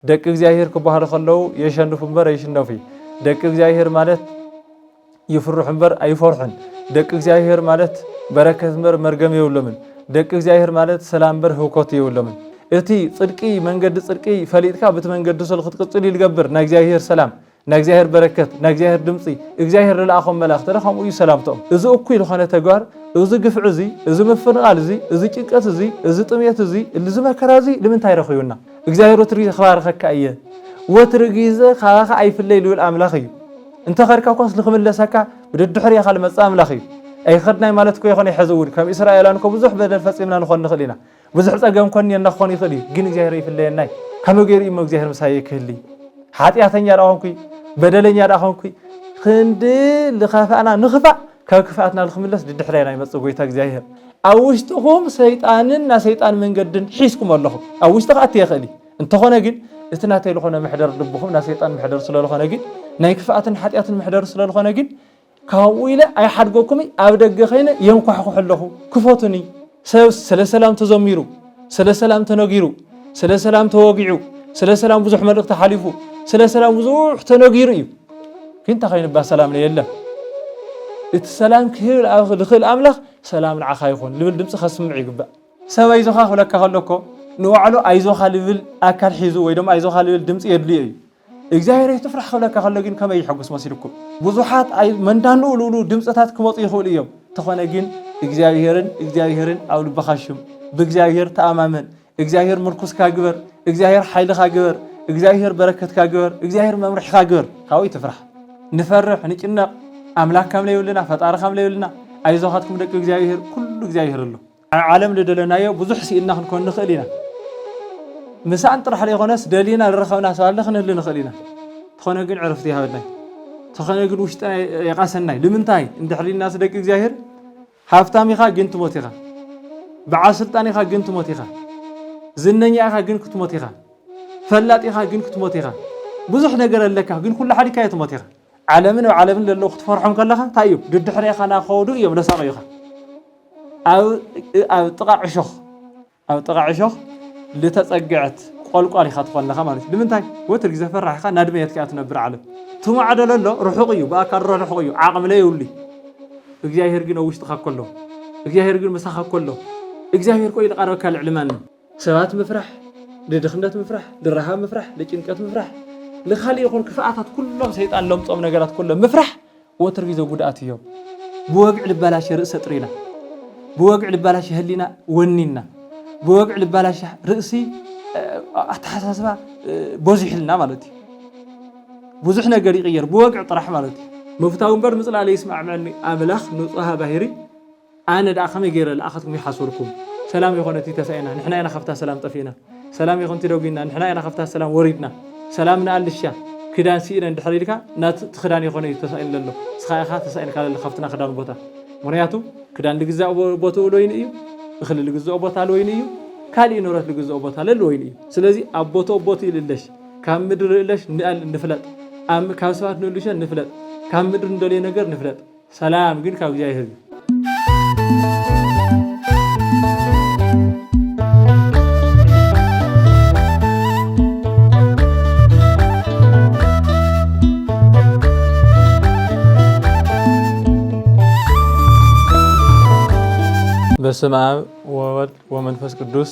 ደቂ እግዚአብሔር ክባሃሉ ከለው የሸንፉ እምበር አይሽነፉ ደቂ እግዚአብሔር ማለት ይፍሩሕ እምበር አይፈርሑን ደቂ እግዚአብሔር ማለት በረከት እምበር መርገም የውለምን ደቂ እግዚአብሔር ማለት ሰላም እምበር ህውከት የውለምን እቲ ጽድቂ መንገዲ ጽድቂ ፈሊጥካ በቲ መንገዲ ሰል ክትቅጽል ይልገብር ና እግዚአብሔር ሰላም ና እግዚአብሔር በረከት ና እግዚአብሔር ድምጺ እግዚአብሔር ለአኹም መላእክት ለኹም እዩ ሰላምቶም እዚ እኩይ ዝኾነ ተግባር እዚ ግፍዕ እዚ እዚ መፈነቃል እዚ እዚ ጭንቀት እዚ እዚ ጥሜት እዚ እዚ መከራ እዚ ንምንታይ ረኺዩና እግዚአብሔር ወትሪ ክባርከካ እየ ወትሪ ግዜ ካኻ አይፍለይ ልብል አምላኽ እዩ እንተ ኸርካ ኳስ ልኽምለሰካ ብድድሕሪ ኢኻ ልመጽ አምላኽ እዩ ኣይኸድናይ ማለት ኮ ይኾነ ይሕዝውን ከም እስራኤላን ኮ ብዙሕ በደል ፈጺምና ንኾን ንኽእል ኢና ብዙሕ ጸገም ኮን የናኾን ይኽእል እዩ ግን እግዚአብሔር ይፍለየናይ ከመይ ገይሩ እሞ እግዚአብሔር ምሳይ ክህሊ ኃጢአተኛ ዳኾንኩ በደለኛ ዳኾንኩ ክንዲ ልኸፋእና ንኽፋእ ካብ ክፋኣትና ልኽምለስ ድድሕሪና ይመጽእ ጎይታ እግዚአብሔር ኣብ ውሽጥኹም ሰይጣንን ና ሰይጣን መንገድን ሒዝኩም ኣለኹም ኣብ ውሽጥኻ እትየኽእል እንተኾነ ግን እቲ ናተይ ዝኾነ ምሕደር ልብኹም ና ሰይጣን ምሕደር ስለዝኾነ ግን ናይ ክፋኣትን ኃጢአትን ምሕደር ስለዝኾነ ግን ካብኡ ኢለ ኣይሓድገኩም ኣብ ደገ ኸይነ የንኳሕኩሕ ኣለኹ ክፈቱኒ ሰብ ስለ ሰላም ተዘሚሩ ስለ ሰላም ተነጊሩ ስለ ሰላም ተወጊዑ ስለ ሰላም ብዙሕ መልእኽቲ ሓሊፉ ስለ ሰላም ብዙሕ ተነጊሩ እዩ ግን ተኸይንባ ሰላም የለን እቲ ሰላም ክህል ልኽእል ኣምላኽ ሰላም ንዓኻ ይኹን ልብል ድምፂ ከስምዕ ይግባእ ሰብ ኣይዞኻ ክብለካ ከለኮ ንባዕሉ ኣይዞኻ ልብል ኣካል ሒዙ ወይ ድማ ኣይዞኻ ልብል ድምፂ የድልዮ እዩ እግዚአብሔር ይትፍራሕ ክብለካ ከሎ ግን ከመይ ይሐጉስ መሲልኩም ብዙሓት መንዳንኡ ልብሉ ድምፅታት ክመፁ ይኽእሉ እዮም ተኾነ ግን እግዚአብሔርን ኣብ ልብኻ ሽም ብእግዚአብሔር ተኣማመን እግዚአብሔር ምርኩስካ ግበር እግዚአብሔር ሓይልካ ግበር እግዚአብሔር በረከትካ ግበር እግዚአብሔር መምርሕካ ግበር ካብኡ ይትፍራሕ ንፈርሕ ንጭነቕ ኣምላክ ከም ለይብልና ፈጣሪ ከም ለይብልና ኣይዞኻትኩም ደቂ እግዚአብሔር ኩሉ እግዚአብሔር ኣሎ ዓለም ልደለናዮ ብዙሕ ሲኢልና ክንኮን ንኽእል ኢና مسان طرح لي خناس دلينا الرخونا سؤال لخنا اللي نخلينا تخنا قل عرفتي هذا تخنا قل وش يقاسنا لمنتاي انت حلي الناس دك الجاهر حافتامي خا جنت موتيخا بعصرتاني خا جنت موتيخا زنني خا جن كنت موتيخا فلاتي خا جن كنت موتيخا بزح نجر لك جن كل حد كايت موتيخا عالمنا وعالمنا اللي اخت فرحهم كلها طيب ضد حري خنا خودو يوم لساقيخا او طقع عشخ لتتقعت قالي خاطفن لها مالك لمنتاي وتر جزا فرح خا نادميت كات نبر عالم ثم عدل له رحقيو باكر رحقيو عقم لا يولي እግዚአብሔር ግን ውስጥ ተካከለ እግዚአብሔር ግን መሳካከለ እግዚአብሔር ቆይ ለቀረበ ካል ዕልማን ሰባት መፍራህ ለድኽነት መፍራህ ለረሃብ መፍራህ ለጭንቀት መፍራህ ለኻሊ ይኹን ክፋአታት ኩሎም ሰይጣን ለምጾም ነገራት ኩሎም መፍራህ ወትር ቢዘ ጉዳት እዮም በወግዕ ልባላሽ ርእሰ ጥሪና በወግዕ ልባላሽ ህሊና ወኒና በወግዕ ልባላሽ ርእሲ አተሐሳስባ ቦዚሕልና ማለት ብዙሕ ነገር ይቀየር በወግዕ ጥራሕ ማለት مفتاح بر مثل عليه يسمع مني أملاخ نصها باهري أنا دا خمي غير الأخذكم يحصلكم سلام يا خونتي تسعينا نحن أنا خفتها سلام طفينا سلام يا خونتي دوغينا نحن أنا خفتها سلام وريدنا سلامنا على الشيء كدان سيرنا دحريلك نات تخدان يا خونتي تسعين لله سخاي خا تسعين قال اللي خفتنا خدان بوتا مرياتو كدان لجزاء بوتو لوين إيو خلي لجزاء بوتا لوين إيو كالي نورات لجزاء بوتا لوين إيو سلازي أبوتو بوتي للش كم مدر للش نفلت أم كاسوات نلش نفلت كم مدر ندلي نجار نفلت سلام قل كاو جاي هذي بسم الله وولد ومنفس قدوس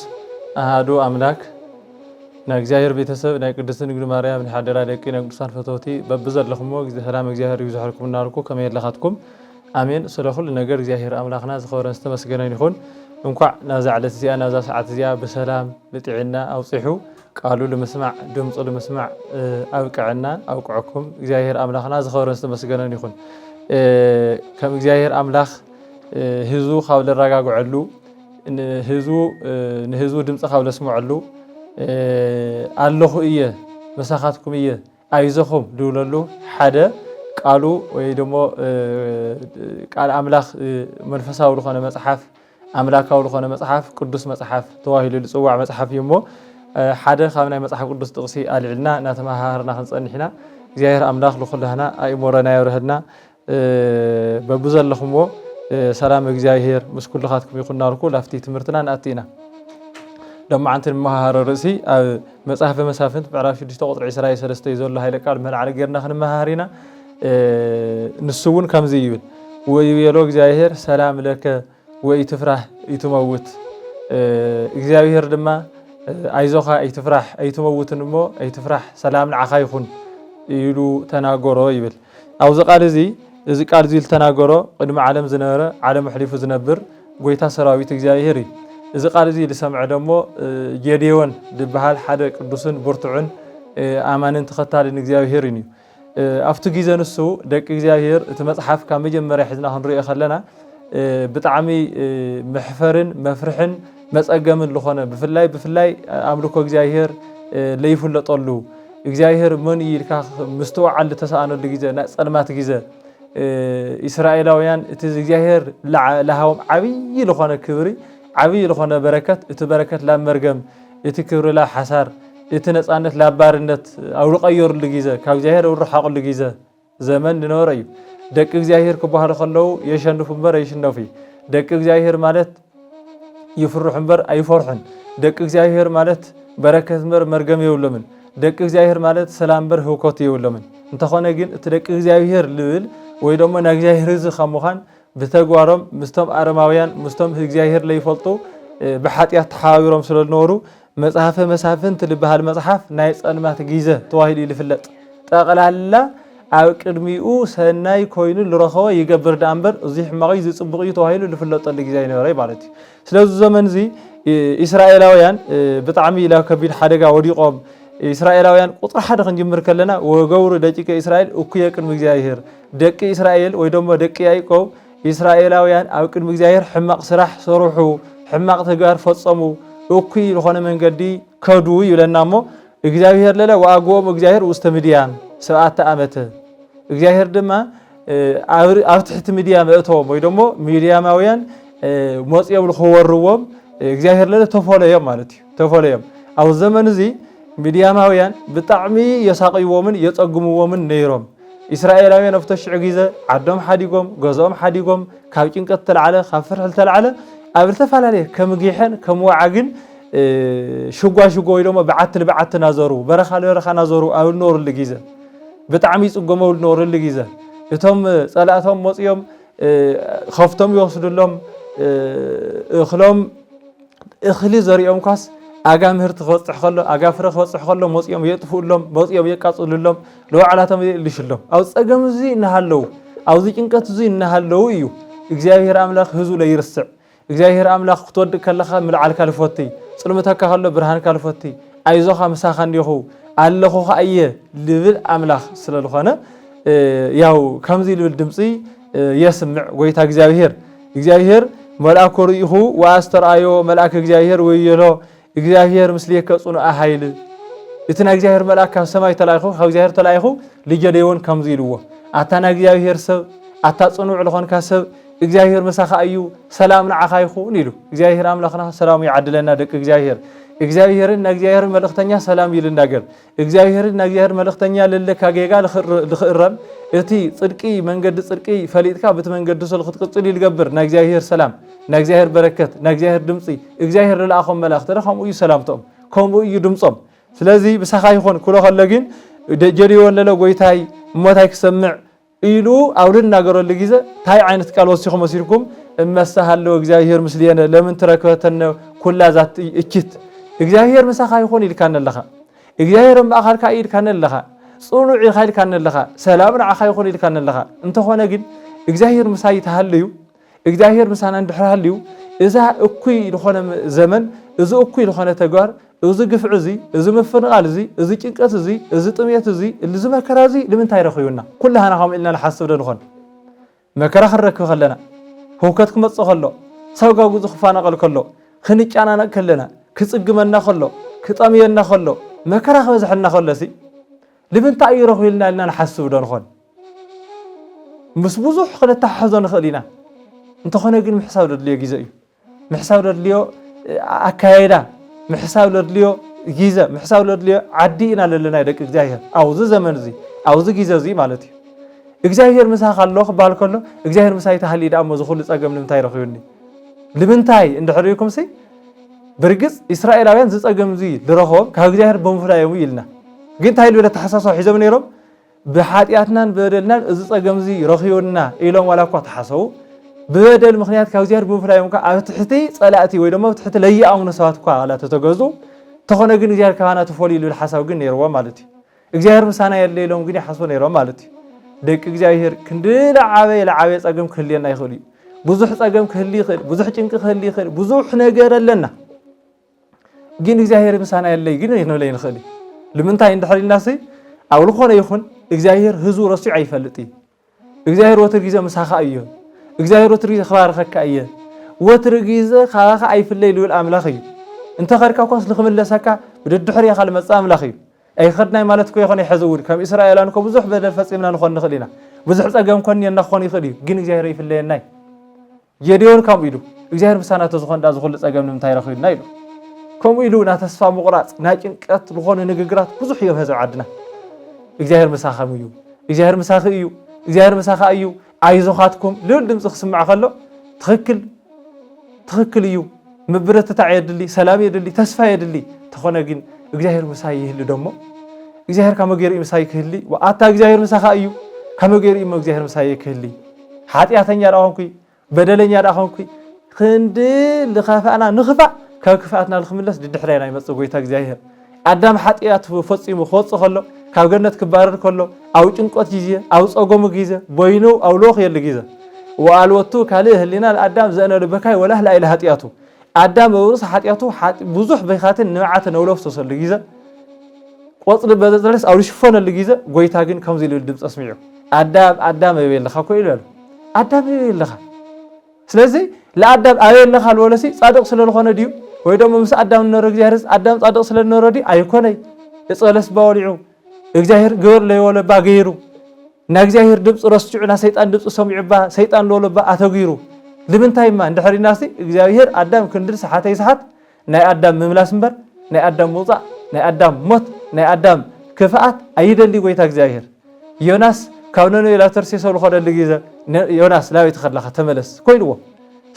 أحد أملاك ناجزاهر بيتسب ناقدسن نقول ماريا من حدرا لكن نقصان فتوتي ببزر لكم سلام ناجزاهر يزحركم ناركم كما يلخاتكم امين سلخل نجر ناجزاهر املاخنا زخورن استمسجنين يكون انقع نازع على نازع ساعات زيا بسلام بتعنا او صحو قالوا لمسمع دمص لمسمع اوقعنا اوقعكم ناجزاهر املاخنا زخورن استمسجنين يكون كم ناجزاهر املاخ هزو خاول رغاغعلو هزو دمص خاول اسمعلو الله إيه مساخاتكم إيه أيزخم دوللو حدا قالوا ويدمو قال أملاخ منفساو لخونه مصحف أملاكاو لخونه مصحف قدس مصحف تواهيل لصواع مصحف يمو حدا خامنا مصحف قدس تقسي ألعلنا نتماهرنا خنصنحنا زيار أملاخ لخلهنا أيمورنا يرهدنا ببزل لخمو سلام እግዚአብሔር مسكول لخاتكم يكون ناركو لافتي تمرتنا ناتينا لما عنت المهار الرئيسي مصحف مسافنت بعرف 6 قطر 23 يزول هاي القال مهل على غيرنا خن مهارينا نسون كم زيول ويلو እግዚአብሔር ሰላም ለከ ወይ ትፍራህ ይትመውት እግዚአብሔር ድማ አይዞኻ አይትፍራህ አይትመውትን እሞ አይትፍራህ ሰላም ንዓኻ ይኹን ይሉ ተናገሮ ይብል አውዝ ቃል እዚ ቃል ዚል ተናገሮ ቅድመ ዓለም ዝነበረ ዓለም ሕሊፉ ዝነብር ጎይታ ሰራዊት እግዚአብሔር እዚ ቃል እዚ ልሰምዕ ደሞ ጌዴዎን ዝበሃል ሓደ ቅዱስን ብርቱዕን አማንን ተኸታልን እግዚአብሔር እዩ አፍቱ ጊዜ ንሱ ደቂ እግዚአብሔር እቲ መጽሐፍ ካብ መጀመርያ ሒዝና ክንሪኦ ከለና ብጣዕሚ ምሕፈርን መፍርሕን መጸገምን ዝኾነ ብፍላይ አምልኮ እግዚአብሔር ለይፍለጠሉ እግዚአብሔር ምን ይልካ ምስተዋዓል ተሳአነሉ ጊዜ ናይ ጸልማት ጊዜ እስራኤላውያን እቲ እግዚአብሔር ለሃዎም ዓብይ ዝኾነ ክብሪ ዓብይ ዝኾነ በረከት እቲ በረከት ላ መርገም እቲ ክብሪ ላ ሓሳር እቲ ነፃነት ላባርነት አው ልቀየሩሉ ጊዜ ካብ እግዚአብሔር ወርሓቁሉ ጊዜ ዘመን ንነበረ እዩ ደቂ እግዚአብሔር ክባሃሉ ከለው የሸንፉ እምበር አይሽነፉ ደቂ እግዚአብሔር ማለት ይፍርሑ እምበር አይፈርሑን ደቂ እግዚአብሔር ማለት በረከት እምበር መርገም የውለምን ደቂ እግዚአብሔር ማለት ሰላም እምበር ህውከት የውለምን እንተኾነ ግን እቲ ደቂ እግዚአብሔር ልብል ወይ ደሞ ናይ እግዚአብሔር ህዝቢ ከምዃን ብተግባሮም ምስቶም አረማውያን ምስቶም እግዚአብሔር ለይፈልጡ ብሓጢያት ተሓባቢሮም ስለዝነበሩ መጽሐፈ መሳፍንት ልበሃል መጽሐፍ ናይ ጸልማት ጊዜ ተዋሂሉ ይፍለጥ ጠቕላላ ኣብ ቅድሚኡ ሰናይ ኮይኑ ዝረኸቦ ይገብር ዳ እምበር እዚ ሕማቕ እዩ ዝፅቡቕ እዩ ተዋሂሉ ዝፍለጠሉ ጊዜ ይነበረ ማለት እዩ ስለዚ ዘመን እዚ እስራኤላውያን ብጣዕሚ ኢላ ከቢድ ሓደጋ ወዲቆም እስራኤላውያን ቁጥሪ ሓደ ክንጅምር ከለና ወገብሩ ደቂቀ እስራኤል እኩየ ቅድሚ እግዚአብሔር ደቂ እስራኤል ወይ ደሞ ደቂ ያዕቆብ እስራኤላውያን ኣብ ቅድሚ እግዚአብሔር ሕማቕ ስራሕ ሰርሑ ሕማቕ ተግባር ፈጸሙ እኩይ ዝኾነ መንገዲ ከዱ ይብለና እሞ እግዚአብሔር ለለ ወአግቦም እግዚአብሔር ውስተ ምድያን 7 ዓመት እግዚአብሔር ድማ ኣብ ትሕቲ ምድያም እቶም ወይ ደሞ ምድያማውያን ሞጽዮም ልኽወርዎም እግዚአብሔር ለለ ተፈለዮም ማለት እዩ ተፈለዮም ኣብ ዘመን እዚ ምድያማውያን ብጣዕሚ የሳቅይዎምን የጸግምዎምን ነይሮም እስራኤላውያን ኣብቲ ሽዑ ጊዜ ዓዶም ሓዲጎም ገዝኦም ሓዲጎም ካብ ጭንቀት ተልዓለ ካብ ፍርሒ ተልዓለ ኣብ ዝተፈላለዩ ከም ጊሕን ከም ወዓግን ሽጓሽጎ ወይ ደሞ በዓት ልበዓት ናዘሩ በረኻ ለበረኻ ናዘሩ ኣብ ኖርሉ ጊዜ ብጣዕሚ ይጽገመው ኖርሉ ጊዜ እቶም ጸላእቶም ሞጽዮም ከፍቶም ይወስዱሎም እኽሎም እኽሊ ዘሪኦም ኳስ ኣጋ ምህርቲ ክወጽሕ ከሎ ኣጋ ፍረ ክወጽሕ ከሎ ሞጽዮም የጥፍኡሎም ሞጽዮም የቃጽሉሎም ለዋዕላቶም ይልሽሎም ኣብ ጸገም እዚ እናሃለው ኣብዚ ጭንቀት እዚ እናሃለው እዩ እግዚአብሔር አምላክ ህዝቡ ለይርስዕ እግዚአብሔር አምላክ ክትወድቅ ከለኻ ምልዓልካ ልፈቲ ጽልምተካ ከሎ ብርሃንካ ልፈቲ አይዞኻ ምሳኻ እንዲኹ ኣለኹኻ እየ ልብል አምላክ ስለዝኾነ ያው ከምዚ ልብል ድምፂ የስምዕ ጎይታ እግዚአብሔር መልአኩ ርኢኹ ወአስተርአዮ መልአክ እግዚአብሔር ወይሎ እግዚአብሔር ምስሌከ ጽኑዕ ኃይል እቲ ናይ እግዚአብሔር መልአክ ካብ ሰማይ ተላኢኹ ካብ እግዚአብሔር ተላኢኹ ልጀደዮን ከምዚ ኢልዎ ኣታ ናይ እግዚአብሔር ሰብ ኣታ ጽኑዕ ዝኾንካ ሰብ እግዚአብሔር መሳኻ እዩ ሰላም ንዓኻ ይኹን ኢሉ እግዚአብሔር አምላኽና ሰላም ይዓድለና ደቂ እግዚአብሔርን ናይ እግዚአብሔር መልእክተኛ ሰላም ይልናገር እግዚአብሔርን ናይ እግዚአብሔር መልእክተኛ ለለካ ጌጋ ልኽእረም እቲ ጽድቂ መንገዲ ጽድቂ ፈሊጥካ በቲ መንገዲ ሰል ክትቅጽል ይልገብር ናይ እግዚአብሔር ሰላም ናይ እግዚአብሔር በረከት ናይ እግዚአብሔር ድምፂ እግዚአብሔር ለኣኹም መላእክት ከምኡ እዩ ሰላምቶም ከምኡ እዩ ድምጾም ስለዚ ብሳኻ ይኹን ኩሎ ከለ ግን ጀዲዮን ለለ ጎይታይ ሞታይ ክሰምዕ ኢሉ አውልን ናገረሉ ጊዜ ታይ ዓይነት ቃል ወሲኹም ወሲልኩም እመሳሃለው እግዚአብሔር ምስልየነ ለምን ተረከተነ ኩላ ዛት እችት እግዚአብሔር መሳኻ ይኹን ኢልካነለኻ እግዚአብሔር ማእኻልካ ኢልካነለኻ ጽኑዕ ኢልካነለኻ ሰላም ንዓኻ ይኹን ኢልካነለኻ እንተኾነ ግን እግዚአብሔር መሳይ ተሃልዩ እግዚአብሔር መሳና እንድሕራልዩ እዛ እኩይ ዝኾነ ዘመን እዚ እኩይ ዝኾነ ተግባር እዚ ግፍዕ እዚ እዚ ምፍንቃል እዚ እዚ ጭንቀት እዚ እዚ ጥምየት እዚ እዚ መከራ እዚ ንምንታይ ረኺቡና ኩላህና ከም ኢልና ንሓስብ ደንኾን መከራ ክንረክብ ከለና ህውከት ክመጽእ ከሎ ሰብ ጋጉ ዝኽፋናቀል ከሎ ክንጫናነቅ ከለና ክጽግመና ከሎ ክጠምየና ከሎ መከራ ክበዝሐና ከሎሲ ንምንታይ እዩ ረኺቡልና ኢልና ንሓስብ ደንኾን ምስ ብዙሕ ክንተሓሕዞ ንኽእል ኢና እንተኾነ ግን ምሕሳብ ደድልዮ ጊዜ እዩ ምሕሳብ ደድልዮ ኣካያይዳ ምሕሳብ ለድልዮ ጊዜ ምሕሳብ ለድልዮ ዓዲ ኢና ለለና ደቂ እግዚአብሔር ኣብዚ ዘመን እዚ ኣብዚ ጊዜ እዚ ማለት እዩ እግዚአብሔር ምሳኻ ኣሎ ክባሃል ከሎ እግዚአብሔር ምሳይ ተሃልዩ ዳሞ ዝኹሉ ጸገም ንምንታይ ረኺቡኒ ንምንታይ እንድሕሪኩም ሲ برجس إسرائيلاويان زت أجمع زي درهم كهجدير بمفرا يويلنا قلت هاي الولايات حساسة حزب نيرم بحاتياتنا بدلنا زت أجمع زي رخيونا إلهم ولا قط حسوا بدل مخنيات كهجدير بمفرا يوم كأفتحتي صلاتي ويدا ما فتحت لي أمون سوات على تتجوزوا تخون جن جدير كهانا تفولي للحساب جن يروى مالتي جدير مسانا يلي لهم جن حسون يروى مالتي دك جدير كندل عاوي أجمع كلينا يخلي بزح أجمع كلي خير بزح جنك كلي خير بزح نجار لنا جين إجزاهير مسانا يلي جين ينولين خلي لمن تاين دحري الناس أول خون يخون إجزاهير هزو رصي عيفلتي إجزاهير وترجيزة مساخة أيه إجزاهير وترجيزة خبار خك أيه وترجيزة خاخ عيف الليل والأملاخي أنت خارك أقص لخم الله سكا بدد دحري خال مسام لاخي أي خدنا مالتكو يخون يحزور كم إسرائيل أنكو بزح بدل فسيمنا نخون نخلينا بزح أجمع كون ينخون يخلي جين إجزاهير في الليل ناي يديون كم يدو إجزاهير مسانا تزخون دازخول أجمع نمتاي رخي نايلو كم يلونا تسفى مقرات ناجن قط لغون نغغرات بزح يفزع عدنا እግዚአብሔር مساخم እዩ እግዚአብሔር مساخ እዩ እግዚአብሔር مساخ እዩ አይዞኻትኩም ልል ድምጽ ክስምዕ ከሎ ትክክል እዩ ምብረት ተዓየድሊ ሰላም የድሊ ተስፋ የድሊ ተኾነ ግን እግዚአብሔር مساይ ይህል ደሞ እግዚአብሔር ከመገሪ مساይ ክህሊ ወአታ እግዚአብሔር مساخ እዩ ከመገሪ እግዚአብሔር مساይ ክህሊ ኃጢአተኛ ዳኹንኩ በደለኛ ዳኹንኩ ክንድ ለኻፋና ንኽፋ كفاتنا الخملس دحرينا يمص غويتا እግዚአብሔር አዳም ኃጢአት ፈጽሞ ኾጽ ከሎ ካብ ገነት ክባረር ከሎ አው ጭንቆት ጊዜ አው ጾጎም ጊዜ ቦይኑ አው ሎኽ የለ ጊዜ ወአልወቱ ካለ ህሊና አዳም ዘነለ በካይ ወላህ ላይ ለኃጢአቱ አዳም ወርስ ኃጢአቱ ብዙሕ በኻትን ንዓት ነው ለፍቶ ሰለ ጊዜ ቆጽል በዘለስ አው ሽፎነ ለጊዜ ጎይታ ግን ከምዚ ሊል ድምጽ አስሚዑ አዳም ይበልኻ ኮይላል አዳም ይበልኻ ስለዚህ ለአዳም አየለኻ ወለሲ ጻድቅ ስለሆነ ዲዩ ወይ ደሞ ምስ አዳም ነረ እግዚአብሔር አዳም ጻድቅ ስለነረዲ አይኮነይ እጸለስ ባወሊዑ እግዚአብሔር ግብር ለወለባ ገይሩ ና እግዚአብሔር ድምጽ ረስጭዑና ሰይጣን ድምጽ ሰምዑባ ሰይጣን ለወለባ አተገይሩ ልምንታይማ እንደሐሪናሲ እግዚአብሔር አዳም ክንድል ሰሓተይ ሰሓት ናይ አዳም መምላስ እንበር ናይ አዳም ሞጻ ናይ አዳም ሞት ናይ አዳም ክፋአት አይደሊ ጎይታ እግዚአብሔር ዮናስ ካብነነ ላተርሲ ሰው ለኸደል ጊዜ ዮናስ ላዊት ኸድላኻ ተመለስ ኮይልዎ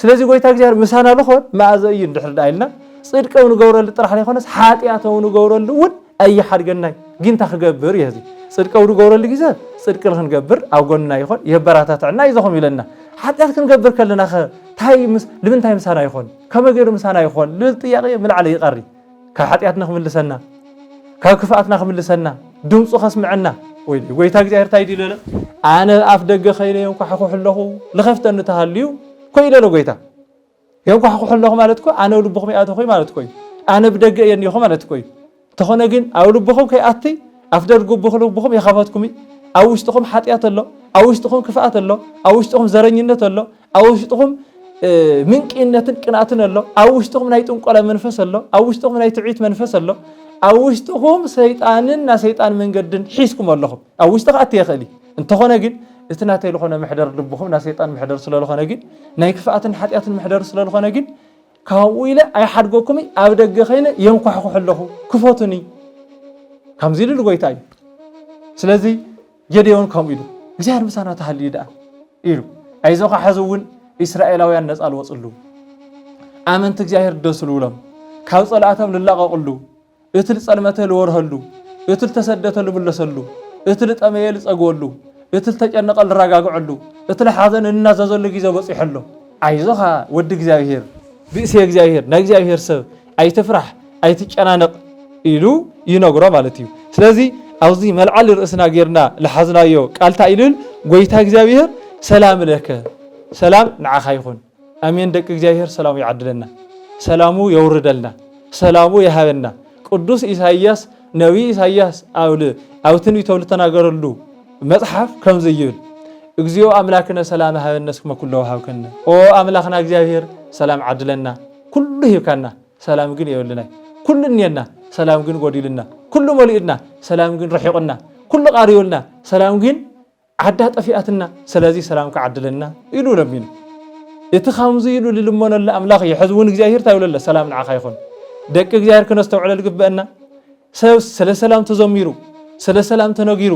ስለዚህ ጎይታ እግዚአብሔር ምሳና ለኾን ማዕዘይ እንድሕር ዳይልና ጽድቀው ንገብረል ጥራሕ ላይ ኾነስ ኃጢአተው ንገብረል ውን አይ ሓድገናይ ግንታ ክገብር ይህዚ ጽድቀው ንገብረል ጊዜ ጽድቅ ክንገብር ኣብ ጎንና ይኾን ይበራታታና ይዘኹም ይለና ኃጢአት ክንገብር ከለና ታይምስ ልምንታይ ምሳና ይኾን ከመገር ምሳና ይኾን ልጥያቄ ምልዓለ ይቀሪ ካብ ኃጢአትና ክምልሰና ካብ ክፋአትና ክምልሰና ድምፁ ከስምዕና ወይ ጎይታ እግዚአብሔር ታይዲለለ አነ አፍ ደገ ኸይለየም ኳሕኩሕለኹ ለኸፍተን ተሃልዩ ኮይለ ለጎይታ የንኳ ሐቁልኹ ማለትኮ አነ ልብኹም ያተኹ ማለትኮ አነ ብደገ የኒኹ ማለትኮ ተኾነ ግን አው ልብኹም ከይአቲ አፍደርጉ ብኹም ይኻፈትኩም አው ውሽጥኹም ኃጢአት አሎ አው ውሽጥኹም ክፋአት አሎ አው ውሽጥኹም ዘረኝነት አሎ አው ውሽጥኹም ምንቂነትን ቅንአትን አሎ አው ውሽጥኹም ናይ ጥንቆላ መንፈስ አሎ አው ውሽጥኹም ናይ ትዕቢት መንፈስ አሎ አው ውሽጥኹም ሰይጣንና ሰይጣን መንገድን ሒስኩም ኣለኹም አው ውሽጥኹ አቲ ይኸሊ እንተኾነ ግን እትናተ ለኾነ محدر ልብኹም ና ሰይጣን محدر ስለለኾነ ግን ናይ ክፋአትን ኃጢአትን محدر ስለለኾነ ግን ካብኡ ኢለ አይ ሓድጎኩም ኣብ ደገ ኸይነ የንኳሕኩሕለኹ ክፈቱኒ ከምዚ ኢሉ ጎይታ እዩ ስለዚ ጌዴዎን ከም ኢሉ እግዚአብሔር ምሳና ተሃልዩ ዳ ኢሉ አይዞኻ ሓዝውን እስራኤላውያን ነፃ ልወፅሉ ኣመንቲ እግዚአብሔር ደስ ልብሎም ካብ ጸላእቶም ልላቐቕሉ እቲ ጸልመተ ልወርሃሉ እቲ ተሰደተ ልብለሰሉ እቲ ጠመየ ልጸግወሉ እቲ ተጨነቀ ልረጋግዕሉ እቲ ለሓዘን እናዘዘሉ ጊዜ በጽሕሎ አይዞኻ ወዲ እግዚአብሔር ብእሲ እግዚአብሔር ናይ እግዚአብሔር ሰብ አይትፍራሕ አይትጨናነቅ ኢሉ ይነግሮ ማለት እዩ ስለዚ አውዚ መልዓል ርእስና ጌርና ለሓዝናዮ ቃልታ ኢሉል ጎይታ እግዚአብሔር ሰላም ለከ ሰላም ንዓኻ ይኹን አሜን ደቂ እግዚአብሔር ሰላሙ ይዓድለና ሰላሙ የውርደልና ሰላሙ ይሃበና ቅዱስ ኢሳይያስ ነቢይ ኢሳይያስ አው ትንቢቱ ተናገረሉ መጽሐፍ ከም ዘይብል እግዚኦ አምላክነ ሰላም ሃበነስከ ኩሉ ሃብከነ ኦ አምላክና እግዚአብሔር ሰላም ዓድለና ኩሉ ይካና ሰላም ግን ይወልናይ ኩሉ ንየና ሰላም ግን ጎዲልና ኩሉ መሊእና ሰላም ግን ረሒቅና ኩሉ ቃሪውልና ሰላም ግን ዓዳ ጠፊአትና ስለዚ ሰላም ከዓድለና ኢሉ ለሚኑ እቲ ከምዚ ኢሉ ልልመነለ አምላክ ይሕዝውን እግዚአብሔር ታይውለለ ሰላም ንዓኻ ይኹን ደቂ እግዚአብሔር ከነስተውዕለ ልግበአና ሰብ ስለ ሰላም ተዘሚሩ ስለ ሰላም ተነጊሩ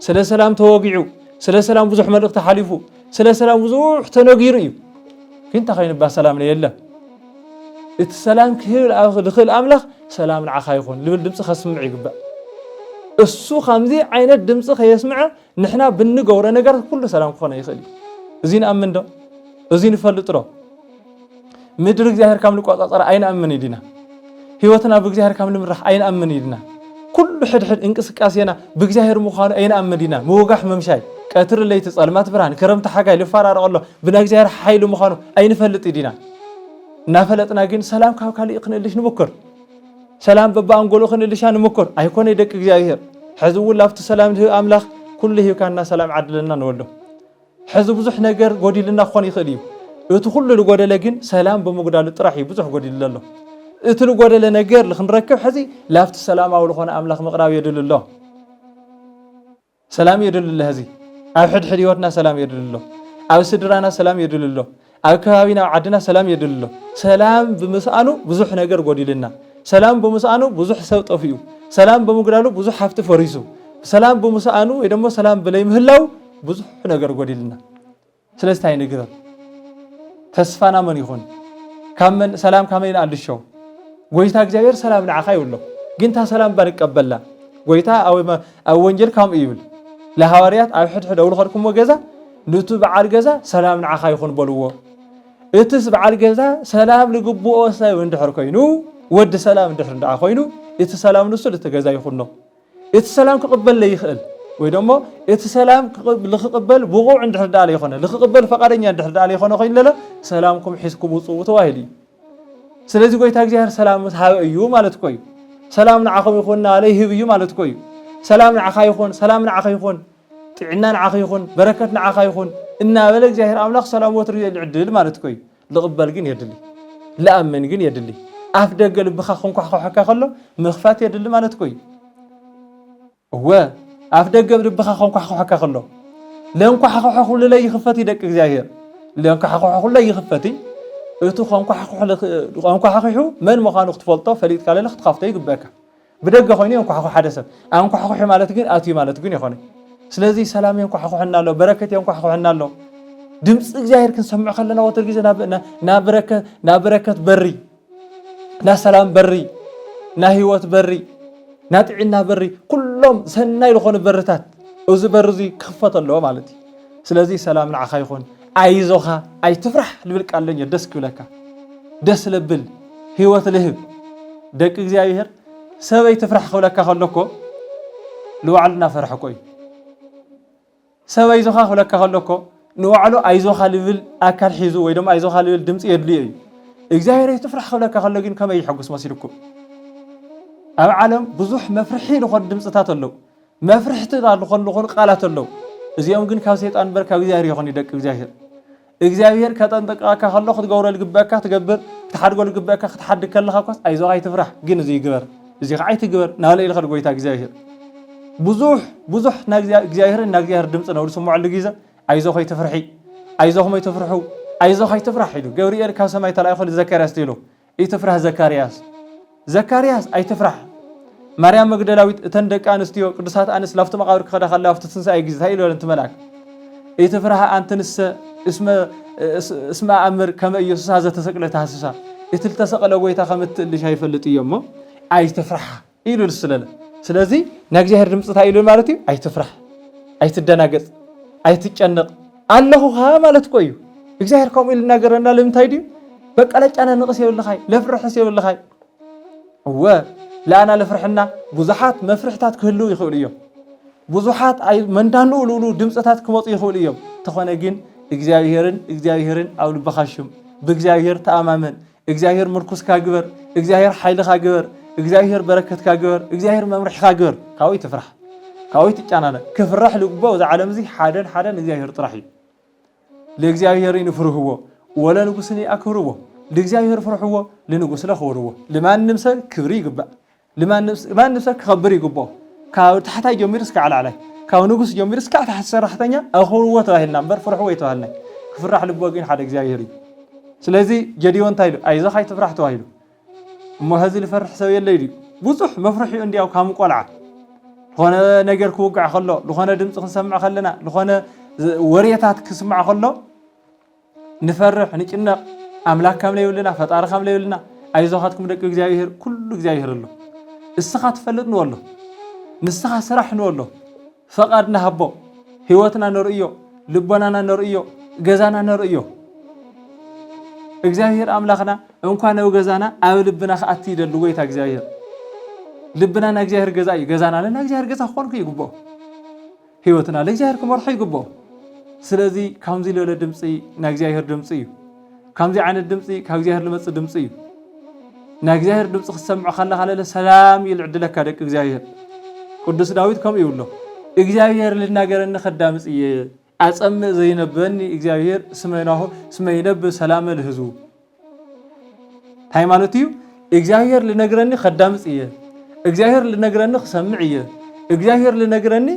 ስለ ሰላም ተወጊዑ ስለ ሰላም ብዙሕ መልእክቲ ሓሊፉ ስለ ሰላም ብዙሕ ተነጊሩ እዩ ግን ተኸይንባ ሰላም የለ السلام كهيل دخل أملاخ سلام العخايخون لبل دمس خسمع يقبأ السوق خمزي عين الدمس خيسمعه نحنا بنجور نجار كل سلام خونه يخلي زين أمن ده زين فلترا مدرك زهر كامل قطع صار عين أمن يدينا هيوتنا بجزهر كامل من راح عين أمن يدينا كل حد إنكس كاسينا بجزهر مخان عين أمن يدينا موجح ممشي كاتر اللي تسأل ما تبرهن كرمت حاجة لفارع الله بنجزهر حيل مخانه عين فلت يدينا نافلتنا جين سلام كالي يقنع ليش نبكر سلام بابا نقوله خن ليش أنا نبكر أيكون يدك جزاهر حزب الله في سلام هو أملاخ كله كان سلام عدلنا نقوله حزب بزح نجر قدي لنا خاني خليه يتخل له قدي لكن سلام بمقدار الطرحي بزح قدي لله يتلو قدي لنا نجر لخن ركب حزي لافت السلام أول خان أملاخ مقراب يدل الله سلام يدل الله هذي أو حد يوتنا سلام يدل الله أو سدرنا سلام يدل الله أو كهابنا عدنا سلام يدل الله سلام بمسأنو بزح نجر قدي لنا سلام بمسأنو بزح سوت أفيو سلام بمقدارو بزح حفت فريسو سلام بمسأنو إذا ما سلام بلاي مهلاو بزح نجر قدي لنا سلستاي نجر تسفانا من يخون كمن سلام كمين عند الشو قويتا جزائر سلام نعخاي ولا جنتها سلام بارك قبلنا قويتا أو ونجر كم يقول لهواريات أو حد أول خاركم وجزا نتوب على الجزا سلام نعخاي يخون بلوه يتسب على الجزا سلام لجبوا أساي وندحر كينو ود سلام ندحر نعخاينو يتسلام نسول تجزا يخونه يتسلام كقبل لي يخل ويدمو يتسلام لخقبل بوقو عند حد عليه يخونه لخقبل فقرني عند حد عليه يخونه خين لا سلامكم حسكم وصوت واهلي سلازي قويتا جزائر سلام هايو مالت كوي سلام نعخم يخوننا عليه بيو مالت كوي سلام نعخا يخون سلام نعخا يخون تعنا نعخا يخون بركة نعخا يخون إنا بلق جاهر أملاق سلام وتري العدل مالت كوي لقبل جن يدلي لا أمن جن يدلي أفدق قلب بخاخون كحكا حكا خلو مخفات يدلي مالت كوي هو أفدق قلب بخاخون كحكا حكا خلو لأن كحكا حكا لا يخفتي دك جاهر لأن كحكا حكا لا يخفتي يتو خان كحكا من مخان اختفلطه فريد قال لك خفته يقبك بدق خويني كحكا حدث أن كحكا مالت جن آتي مالت جن يا خاني سلازي سلام يوم كحكا حنا له بركة يوم كحكا حنا له دمس جاهر كن سمع خلنا وترجع نابركة بري نا سلام بري نا هيوت بري نا تعنا بري كلهم سنة يلخون برتات وز برزي كفت الله مالتي سلازي سلام نعخا يخون عايزوها أي تفرح لبلك قال لي دسك لك دس لبل هيوت لهب دك جاهر سوي تفرح خلك خلكو لو علنا فرح كوي سوي زخا خلك خلكو نوعلو عايزوها لبل أكل حيزو ويدم عايزوها لبل دمس يدلي إجزاهر تفرح خلك خلقين كما يحقس مسيركم أو عالم بزح مفرحين وخد دمس تاتلو مفرحت لخن قالت له زيهم جن كاسيت أنبر كإجزاهر يخوني دك إجزاهر كتان دك خلق خد جورا الجبكة تجبر تحد جورا الجبكة تحد كله خاص عايزوها تفرح جن زي جبر زي عايت جبر نهال إلى خد جويت إجزاهر بزح إجزاهر إجزاهر دمس أنا ورسموا على الجيزة عايزوها تفرحي عايزوهم يتفرحوا عايزوها تفرح حلو جوري الكاسة ما يطلع ياخذ زكرياس تيلو يتفرح زكرياس أي تفرح مريم مقدلاويت تندك أنستيو قدسات أنس لفت مقابر كذا خلا لفت تنسى أي جزء هاي لو أنت ملاك يتفرح أنت نس اسمه أمر كما يسوع هذا تسقل تحسسا يتلتسقل ويتا خمت اللي شايف اللي تيمه أي تفرح يلو السلالة سلازي نجزي هرمت هايلو مالتي أي تفرح أي تدناقص أي تتجنق الله ها مالت كويو إجزاهر كم إلى نجارنا لم تايدي بقى أنا نقص يقول لخاي لفرح يقول لخاي هو لا أنا لفرحنا بزحات مفرحتات كله يخول اليوم بزحات أي من دانو لولو دمساتات كمط يخول اليوم تخوانا جين إجزاهرن أو البخاشم بإجزاهر تأمامن إجزاهر مركز كاجبر إجزاهر حيل كاجبر إجزاهر بركة كاجبر إجزاهر ممرح كاجبر كاوي تفرح كاوي تجانا كفرح لقبه وذا عالم زي حدا إجزاهر طرحي لإجزاهرين فرحوه ولا نقصني أكروه لإجزاهر فرحوه لنقص له خوروه لما نمسك كبري قبّا لما نمسك خبري قبّه كاو تحت يوميرس كعلى عليه كاو نقص يوميرس كتحت سرحتنيا أخوه تراهن نمبر فرحوه يتوهلنا كفرح لبواجين حدا إجزاهري سلازي جديون تايلو أيزا خاي تفرح توايلو ما هذي الفرح سوي الليلي بوزح مفرحي عندي أو كام قلعة لخوانا نجر كوقع خلّو لخوانا دمس نسمع خلنا لخوانا وريتات كسمع خلّو نفرح نجنا أملاك كاملة يقولنا فطار كاملة يقولنا ኣይዞኻትኩም ደቂ እግዚአብሔር ኩሉ እግዚአብሔር ኣሎ እስኻ ትፈልጥ ንወሎ ንስኻ ስራሕ ንወሎ ፈቃድና ሃቦ ህይወትና ነርእዮ ልቦናና ነርእዮ ገዛና ነርእዮ እግዚአብሔር አምላኽና እንኳን ነው ገዛና ኣብ ልብና ከኣቲ ይደሉ ጎይታ እግዚአብሔር ልብና ና እግዚአብሔር ገዛ እዩ ገዛና ለና እግዚአብሔር ገዛ ኮንኩ ይግቦ ህይወትና ለእግዚአብሔር ከመርሑ ይግቦ ስለዚ ካምዚ ለለ ድምፂ ና እግዚአብሔር ድምፂ እዩ ካምዚ ዓይነት ድምፂ ካብ እግዚአብሔር ልመጽእ ድምፂ እዩ ና እግዚአብሔር ድምፂ ክሰምዖ ከለኻ ለለ ሰላም ይልዕድለካ ደቂ እግዚአብሔር ቅዱስ ዳዊት ከምኡ ይብሎ እግዚአብሔር ልናገረኒ ከዳምፅ እየ ኣጸምእ ዘይነበኒ እግዚአብሔር ስመይነብ ሰላመ ልህዙ ሃይማኖት እዩ እግዚአብሔር ልነግረኒ ከዳምፅ እየ እግዚአብሔር ልነግረኒ ክሰምዕ እየ እግዚአብሔር ልነግረኒ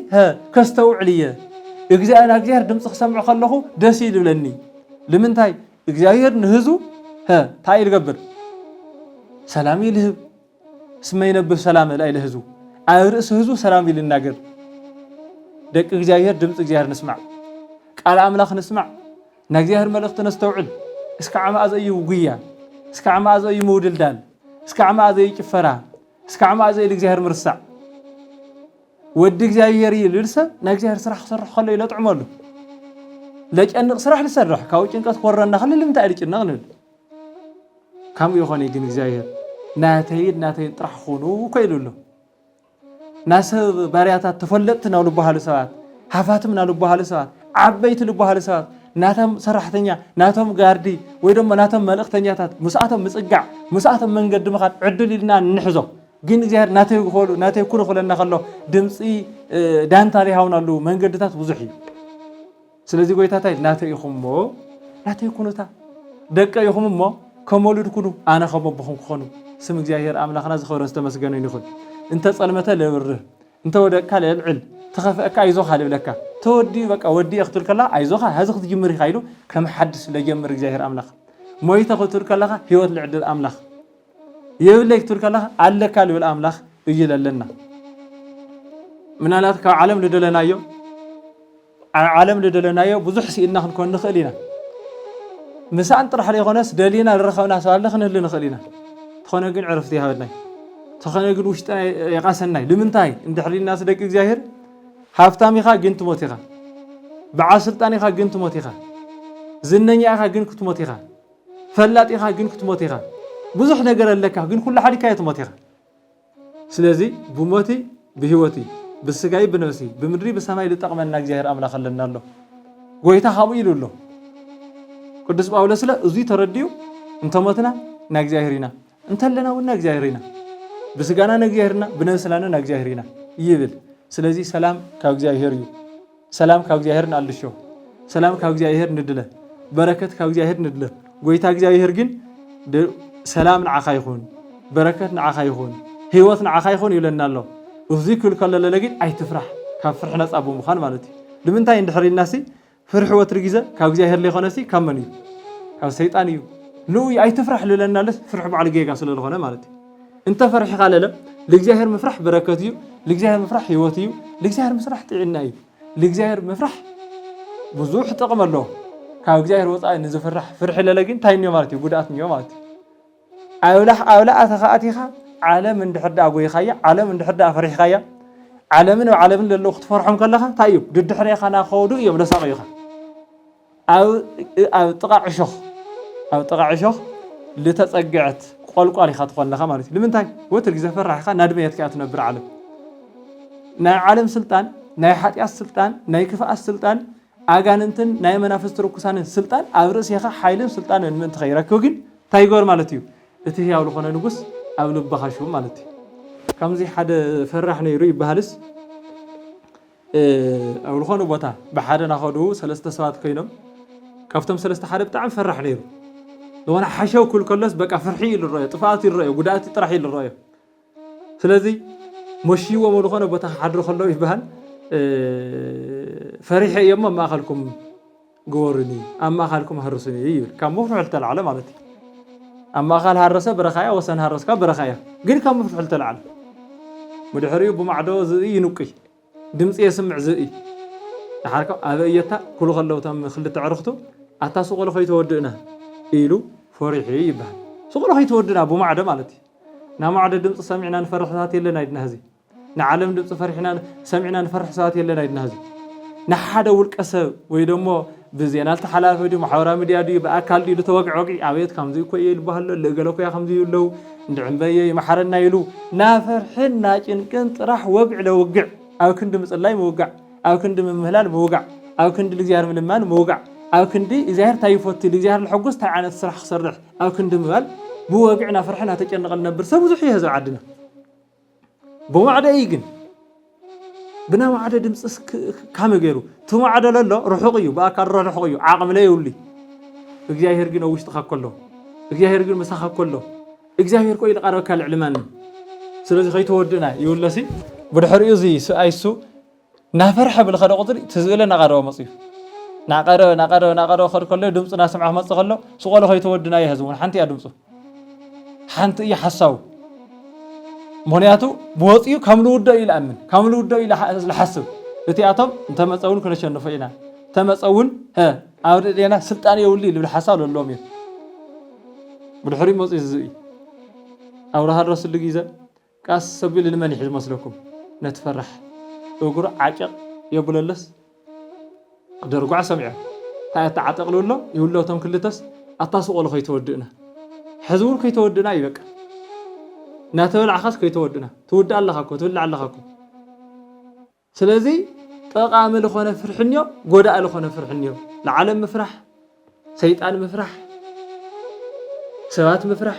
ከስተውዕል እየ እግዚአብሔር ድምፂ ክሰምዖ ከለኹ ደስ ይብለኒ ንምንታይ እግዚአብሔር ንህዙ ታይ ይልገብር ሰላም ይልህብ ስመይነብ ሰላም ላይ ለህዙ ኣብ ርእሲ ህዙ ሰላም ይልናገር ደቂ እግዚአብሔር ድምፂ እግዚአብሔር ንስማዕ ቃል አምላኽ ንስማዕ ና እግዚአብሔር መልእኽቲ ነስተውዕል እስከ ዓማእ ዘዩ ጉያ እስከ ዓማእ ዘዩ ምውድልዳል እስከ ዓማእ ዘዩ ጭፈራ እስከ ዓማእ ዘዩ እግዚአብሔር ምርሳዕ ወዲ እግዚአብሔር ይልልሰብ ና እግዚአብሔር ስራሕ ክሰርሕ ከሎ ይለጥዕመሉ ለጨንቕ ስራሕ ልሰርሕ ካብ ጭንቀት ኮረና ከለ ንምንታይ ልጭነቕ ንብል ከምኡ ይኾነ ግን እግዚአብሔር ናተይ ጥራሕ ኾኑ ኮይሉሎ ናሰብ ባርያታት ተፈለጥቲ ናብ ልባሃሉ ሰባት ሃፋትም ናብ ልባሃሉ ሰባት ዓበይቲ ልባሃሉ ሰባት ናቶም ሰራሕተኛ ናቶም ጋርዲ ወይ ደሞ ናቶም መልእኽተኛታት ምስኣቶም ምጽጋዕ ምስኣቶም መንገዲ ምኻድ ዕድል ኢልና ንሕዞ ግን እግዚአብሔር ናተይ ኩኑ ክለና ከሎ ድምፂ ዳንታ ሊሃውናሉ መንገድታት ብዙሕ እዩ ስለዚ ጎይታታይ ናተይ ኢኹምሞ ናተይ ኩኑታ ደቀ ኢኹም እሞ ከመሉድ ኩኑ ኣነ ከመቦኹም ክኾኑ ስም እግዚአብሔር አምላኽና ዝኸበረ ዝተመስገነ ይኹን እንተ ጸልመተ ለብርህ እንተ ወደቅካ ለልዕል ተኸፍአካ አይዞኻ ልብለካ ተወዲ በቃ ወዲ እኽትል ከላ አይዞኻ ሃዚ ክትጅምር ኢኻ ኢሉ ከም ሓድስ ለጀምር እግዚአብሔር አምላኽ ሞይተ ክትል ከላኻ ህይወት ልዕድል አምላኽ የብለይ ክትል ከላኻ ኣለካ ልብል አምላኽ እይለለና ምናልባት ካብ ዓለም ልደለናዮ ብዙሕ ሲኢልና ክንኮን ንኽእል ኢና ምሳን ጥራሕ ዘይኮነስ ደሊና ዝረኸብና ሰባለ ክንህሊ ንኽእል ኢና ተኾነ ግን ዕረፍቲ ይሃበናይ ተኾነ ግን ውሽጥና የቃሰናይ ንምንታይ እንድሕሪና ስደቂ እግዚአብሔር ሃፍታም ኢኻ ግን ትሞት ኢኻ በዓል ስልጣን ኢኻ ግን ትሞት ኢኻ ዝነኛ ኢኻ ግን ክትሞት ኢኻ ፈላጥ ኢኻ ግን ክትሞት ኢኻ ብዙሕ ነገር ኣለካ ግን ኩሉ ሓዲካ ትሞት ኢኻ ስለዚ ብሞቲ ብህይወቲ ብስጋይ ብነፍሲ ብምድሪ ብሰማይ ልጠቕመና እግዚአብሔር አምላኽ ኣለና ኣሎ ጎይታ ከምኡ ኢሉ ኣሎ ቅዱስ ጳውሎስ እዙይ ተረዲዩ እንተሞትና ና እግዚአብሔር ኢና እንተለና ውና እግዚአብሔር ኢና ብስጋና ና እግዚአብሔርና ብነፍስና ና እግዚአብሔር ኢና ይብል ስለዚ ሰላም ካብ እግዚአብሔር እዩ ሰላም ካብ እግዚአብሔር ንአልሾ ሰላም ካብ እግዚአብሔር ንድለ በረከት ካብ እግዚአብሔር ንድለ ጎይታ እግዚአብሔር ግን ሰላም ንዓኻ ይኹን በረከት ንዓኻ ይኹን ህይወት ንዓኻ ይኹን ይብለና ኣሎ እዙይ ክብል ከለለ ግን ኣይትፍራሕ ካብ ፍርሕ ነፃ ብምዃን ማለት እዩ ንምንታይ እንድሕሪናሲ ፍርሕ ወትሪ ግዜ ካብ እግዚአብሔር ለይኾነሲ ካብ መን እዩ ካብ ሰይጣን እዩ ንኡይ ኣይትፍራሕ ልብለናለስ ፍርሕ በዓል ጌጋ ስለዝኾነ ማለት እዩ እንተ ፈርሒኻ ለለ ለእግዚአብሔር ምፍራሕ በረከት እዩ ለእግዚአብሔር ምፍራሕ ህይወት እዩ ለእግዚአብሔር ምስራሕ ጥዕና እዩ ለእግዚአብሔር ምፍራሕ ብዙሕ ጥቕም ኣለዎ ካብ እግዚአብሔር ወፃኢ ንዝፍራሕ ፍርሒ ለለ ግን እንታይ እንዮ ማለት እዩ ጉድኣት እንዮ ማለት እዩ ኣብላኣተ ኸኣቲኻ ዓለም እንድሕር ዳኣ ጎይኻያ ዓለም እንድሕር ዳኣ ፈሪሕኻያ ዓለምን ለለው ክትፈርሖም ከለኻ እንታይ እዩ ድድሕሪኻ ናኸውዱ እዮም ለሳቐ ኢኻ ኣብ ጥቓ ዕሾኽ ልተጸግዐት ቆልቋል ኢኻ ትኾን ለኻ ማለት እዩ ንምንታይ ወትር ግዜ ፈራሕኻ ናድመየት ከኣ ትነብር ዓለም ናይ ዓለም ስልጣን ናይ ሓጢኣት ስልጣን ናይ ክፍኣት ስልጣን ኣጋንንትን ናይ መናፍስቲ ርኩሳንን ስልጣን ኣብ ርእሲኻ ሓይልን ስልጣንን ምእንቲ ኸይረክብ ግን እንታይ ይገበር ማለት እዩ እቲ ህያው ዝኾነ ንጉስ ኣብ ልብኻ ሹም ማለት እዩ ከምዚ ሓደ ፈራሕ ነይሩ ይበሃልስ ኣብ ዝኾነ ቦታ ብሓደ ናኸዱ ሰለስተ ሰባት ኮይኖም ካብቶም ሰለስተ ሓደ ብጣዕሚ ፈራሕ ነይሩ ዝኾነ ሓሸው ክብል ከሎስ በቃ ፍርሒ ይልረአዮ ጥፋኣት ይልረአዮ ጉድኣት ጥራሕ ይልረአዮ ስለዚ መሽይዎም ኣብ ዝኾነ ቦታ ክሓድሩ ከለዉ ይበሃል ፈሪሐ እዮሞ ኣብ ማእኸልኩም ግበሩኒ ኣብ ማእኸልኩም ሃርሱኒ ይብል ካብ መፍርሑ ዝተልዓለ ማለት እዩ ኣብ ማእኸል ሃረሰ በረኻያ ወሰን ሃረስካ በረኻያ ግን ካብ መፍርሑ ዝተልዓለ ምድሕሪኡ ብማዕዶ ዝኢ ይንቁይ ድምፂ የስምዕ ዝኢ ድሓርካ ኣበየታ ኩሉ ከለዉ ቶም ክልተ ዕርኽቱ ኣታ ሱቆሎ ኸይተወድእና ኢሉ ፈሪሒ ይበሃል سقول خي تودنا أبو معدة مالتي نعم دمص سمعنا نفرح ساعات يلا نايدنا هذه نعلم دمص فرحنا سمعنا نفرح ساعات يلا نايدنا هذه نحدا والكسب ويدمو بزينات حلال فيديو محاورة ميديا دي بأكل دي لتوقع وقع عبيد خمزي كوي البهلو اللي قالوا كوي خمزي يلو ندعم بيه محرنا يلو نافرحنا كنت راح وقع لو وقع أو كنت مسألة موقع أو كنت من مهلال موقع أو كنت الجزائر من المان موقع أو كنت الجزائر تايفوت الجزائر الحقوس تاعنا الصراح صرح أو كنت مهل بوقعنا فرحنا تجنق النبر سبوا زحية هذا عدنا بوعد أيجن بنا وعد دمس كام غيرو ثم عد لا روحقيو باكر روحقيو عقم لا يولي እግዚአብሔር ግን ውስጥ ተካከሎ እግዚአብሔር ግን መሳኻከሎ እግዚአብሔር ቆይ ለቃረካ ለዕልማን ስለዚህ ከይተወድና ይውለሲ ብድሕሪኡ ዚ አይሱ ናፈርሐ ብልኸደ ቁጥሪ ትዝለ ናቀረው መጽዩ ናቀረው ኸድከሎ ድምጽና ሰምዓ መጽኸሎ ስቆሎ ከይተወድና ይህዝውን ሓንቲ ያ ድምጹ ሓንቲ ይሐሳው ምክንያቱ ብወፅዩ ከም ልውዶ ይልአምን ከም ልውዶ ይልሓስብ እቲኣቶም እንተመፀውን ክነሸንፎ ኢና ተመፀውን ኣውደና ስልጣን የውሊ ልብል ሓሳብ ለሎም እዩ ብድሕሪ መፅዩ ዝይ ኣውራሃ ረሱል ግዜ ቃስ ሰቢል ንመን ይሕዝ መስለኩም ነትፈርሕ እግሩ ዓጨቕ የብለለስ ደርጓዕ ሰምዐ ታያታ ዓጠቕልሎ ይውለቶም ክልተስ ኣታስቆሎ ከይተወድእና ሕዝቡን ከይተወድእና ይበቃ ناتول عخاس كي تودنا تود الله خاكو تولع الله خاكو سلازي طقام لخونه فرحنيو غودا لخونه فرحنيو العالم مفرح سيطان مفرح سبات مفرح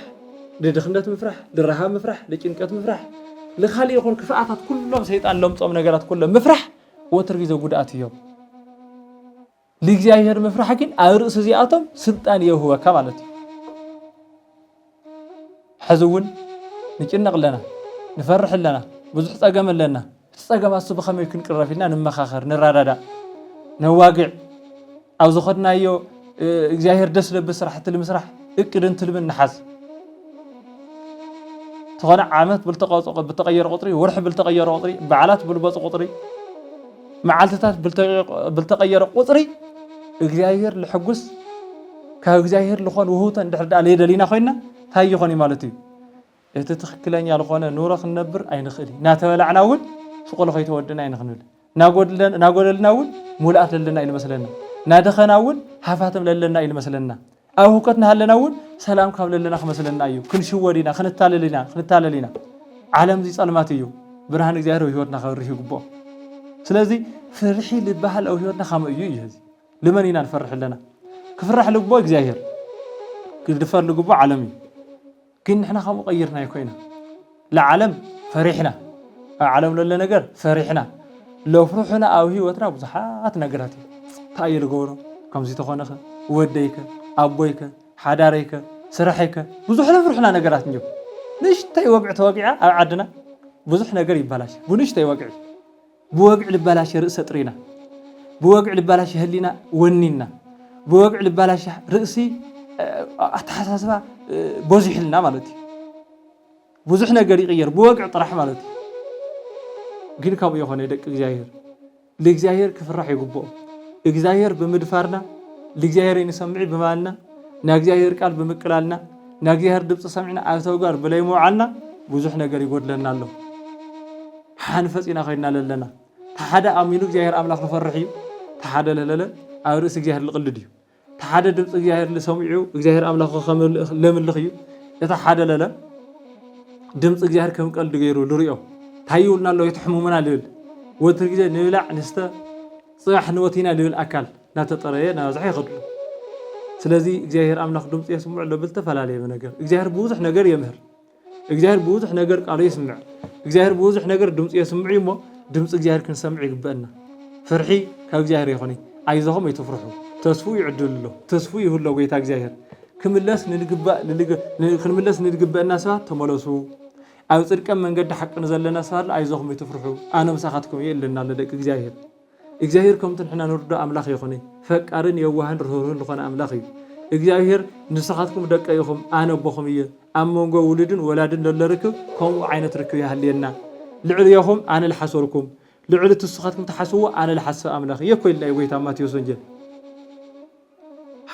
لدخنت مفرح للرهاب مفرح لጭንቀት مفرح لخالي يكون كفاءات كلهم سيطان لهم صوم ነገራት كلهم مفرح وترغيزو غدات يو لእግዚአብሔር مفرح ግን አርስ እዚአቶም ስልጣን የሁወ ከማለት حزون نجنق لنا نفرح لنا بزح صقم لنا صقم اسو بخم يكون قرفينا نمخاخر نرارادا نواقع او زخدنا يو እግዚአብሔር ደስ ለብስ ስራሕት ለመስራሕ እቅድን ትልምን نحاس تخون عامات بالتغير قطري ورح بالتغير قطري بعالات بالبص قطري معالتات بالتغير قطري እግዚአብሔር لحقوس كاግዚአብሔር لخون وهوت اندحدا ليدلينا خوينا تاي يخوني مالتي እትትክክለኛ ለሆነ ኑሮ ክንነብር አይንخلي ናተበላዕናውን ስቆሎ ከይተወድና አይንخنል ናጎደልናውን ሙላአት ለለና ይልመስለና ናደኸናውን ሐፋተም ለለና ይልመስለና አው ሁከትና ሃለናውን ሰላም ካብለለና ከመስለና እዩ ክንሽወዲና ክንታለሊና ዓለም ዚ ጸልማት እዩ ብርሃን እግዚአብሔር ህይወትና ከብርህ ይግቦ ስለዚህ ፍርሒ ልባህል አው ህይወትና ከመ እዩ ይህዚ ለመኒና ንፈርሕ ለና ክፍራህ ልግቦ እግዚአብሔር ክድፈር ልግቦ ዓለም ግን احنا خم غيرنا يكوينا لعالم فرحنا عالم لله ነገር فرحنا لو فرحنا او هيوتنا بزحات ነገራት ታይል ጎሮ ከምዚ ተኾነኸ ወደይከ አቦይከ ሓዳረይከ ስራሕይከ ብዙሕ ለፍርሕና ነገራት እንጆ ንሽተይ ወግዕ ተወግዓ ኣብ ዓድና ብዙሕ ነገር ይባላሽ ብንሽተይ ወግዕ ብወግዕ ልባላሽ ርእሰ ጥሪና ብወግዕ ልባላሽ ህሊና ወኒና ብወግዕ ልባላሽ ርእሲ أتحسسها بوزحلنا مالتي بوزحنا قري غير بوقع طرح مالتي قل كم يخون يدك الجزائر الجزائر كيف راح يقبوا الجزائر بمدفارنا الجزائر نسمع بمالنا نجزائر قال بمقلالنا نجزائر دبت سمعنا أتوقع بلاي مو عنا بوزحنا قري يقول لنا له حنفسنا خيرنا لنا تحدى أمينو الجزائر أملاك فرحي تحدى لا أورس الجزائر القلدي تحدى دمص እግዚአብሔር ለሰምዑ እግዚአብሔር አምላክ ለምልኽዩ የተሓደ ለለ ድምጽ እግዚአብሔር ከም ቀልድ ገይሩ ልሪኦ ታዩልና ለው የተሕሙምና ልብል ወትር ግዜ ንብላዕ ንስተ ጽባሕ ንወቲና ልብል አካል ናተጠረየ ናዝሕ ይኸድሉ ስለዚ እግዚአብሔር አምላክ ድምጽ የስምዑ ለብል ተፈላለየ ነገር እግዚአብሔር ብዙሕ ነገር የምህር እግዚአብሔር ብዙሕ ነገር ቃሉ ይስምዕ እግዚአብሔር ብዙሕ ነገር ድምጽ የስምዑ እሞ ድምጽ እግዚአብሔር ክንሰምዕ ይግበአና ፍርሒ ካብ እግዚአብሔር ይኹን አይዞም ይትፍርሑ ተስፉ ይዕድልሎ ተስፉ ይሁሎ ጎይታ እግዚአብሔር ክምለስ ንድግበአና ሰባት ተመለሱ ኣብ ጽድቀም መንገዲ ሓቅን ዘለና ሰባት አይዞም ይትፍርሑ ኣነ ምሳኻትኩም የለና ለደቂ እግዚአብሔር ከምቲ ንሕና ንርዶ ኣምላኽ ይኹን ፈቃርን የዋህን ርህሩህን ዝኾነ ኣምላኽ እዩ እግዚአብሔር ንስኻትኩም ደቀ ይኹም ኣነ ቦኹም እየ ኣብ መንጎ ውሉድን ወላድን ለለርክብ ከምኡ ዓይነት ርክብ ይሃልየና ልዕል ኢኹም ኣነ ልሓሰርኩም ልዕል ትስኻትኩም ተሓስዎ ኣነ ልሓስብ ኣምላኽ የኮይልና ጎይታ ማቴዎስ ወንጌል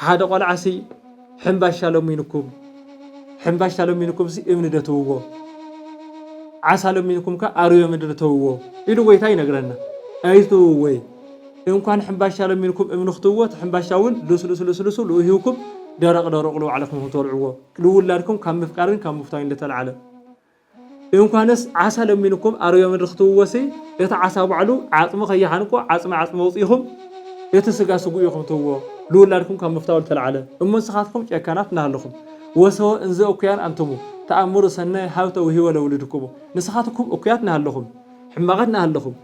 ሓደ ቆልዓሲ ሕምባሻ ለሚንኩም حنباش لمنكم سي ابن دتوو عسى لمنكم كأريو مدر توو إلو ويتاي نقرنا أيتو وي إن كان حنباش لمنكم ابن اختوة حنباشاون لسلسلسلسل وهيوكم درق لو عليكم طلعوا لو لاركم كم مفكرين كم مفتاين لتلعلم إن كانس عسى لمنكم أريو مدر اختوة سي يتعسى بعلو عاصم خيحانكو عاصم وصيهم يتسقاسقو يخم توو لو لاركم كم مفتاول تلعلم أمن سخاتكم كانت نهلكم وسو انزو كيان انتمو تأمر سنة حاوته وهي ولا ولدكم نسخاتكم أوكياتنا هلهم حماقتنا هلهم